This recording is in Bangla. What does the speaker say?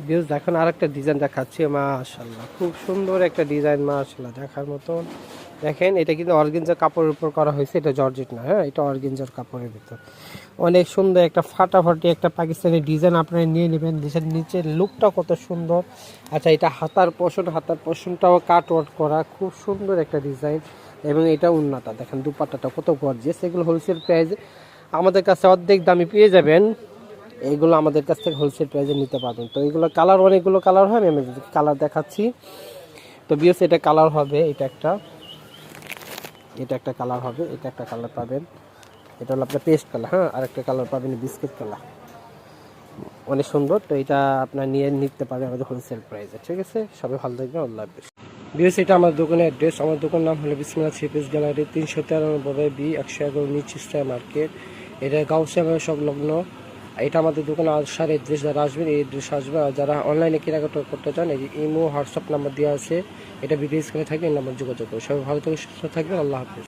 ভিউজ দেখুন আরেকটা ডিজাইন দেখাচ্ছি, মাশাআল্লাহ খুব সুন্দর একটা ডিজাইন, মাশাআল্লাহ দেখার মতন। দেখেন এটা কিন্তু অর্গানজার কাপড়ের উপর করা হয়েছে, এটা জর্জেট না, হ্যাঁ এটা অর্গানজার কাপড়ের ভিতর। অনেক সুন্দর একটা ফাটাফাটি একটা পাকিস্তানি ডিজাইন আপনারা নিয়ে নেবেন। দেশের নিচের লুকটা কত সুন্দর। আচ্ছা এটা হাতার পোর্শনটাও কাট ওয়ার্ক করা, খুব সুন্দর একটা ডিজাইন। এবং এটা উন্নতা দেখেন, দুপাট্টাটা কত গর্জিয়াস। এগুলো হোলসেল প্রাইসে আমাদের কাছে অর্ধেক দামে পেয়ে যাবেন। এইগুলো আমাদের কাছ থেকে হোলসেল প্রাইসে নিতে পারবেন। তো এইগুলো কালার, অনেকগুলো কালার হয়, আমি কালার দেখাচ্ছি। তো বিএস এটা কালার হবে, এটা একটা কালার হবে, এটা একটা কালার পাবেন, এটা হলো আপনার পেস্ট কালার, হ্যাঁ আরেকটা কালার পাবেন বিস্কিট কালার, অনেক সুন্দর। তো এটা আপনার নিয়ে নিতে পারবেন আমাদের হোলসেল প্রাইসে, ঠিক আছে। সবাই ভালো থাকবেন, আল্লাহ হাফেজ। বিএস এটা আমার দোকানের অ্যাড্রেস, আমার দোকান নাম হলো বিসমিল্লাহ থ্রি পিস গ্যালারি, 393 বি 111 নিচ স্টার মার্কেট, এটা গাউসিয়া সংলগ্ন। এটা আমাদের দোকানে আসার অ্যাড্রেস, যারা আসবেন এই অ্যাড্রেস আসবে। আর যারা অনলাইনে কেনাকাটা করতে চান, এই ইমো হোয়াটসঅ্যাপ নাম্বার দেওয়া আছে, এটা ভিডিও স্ক্রিনে থাকবে, এই নাম্বার যোগাযোগ করুন। সবাই ভালো থেকে সুস্থ থাকবেন, আল্লাহ হাফেজ।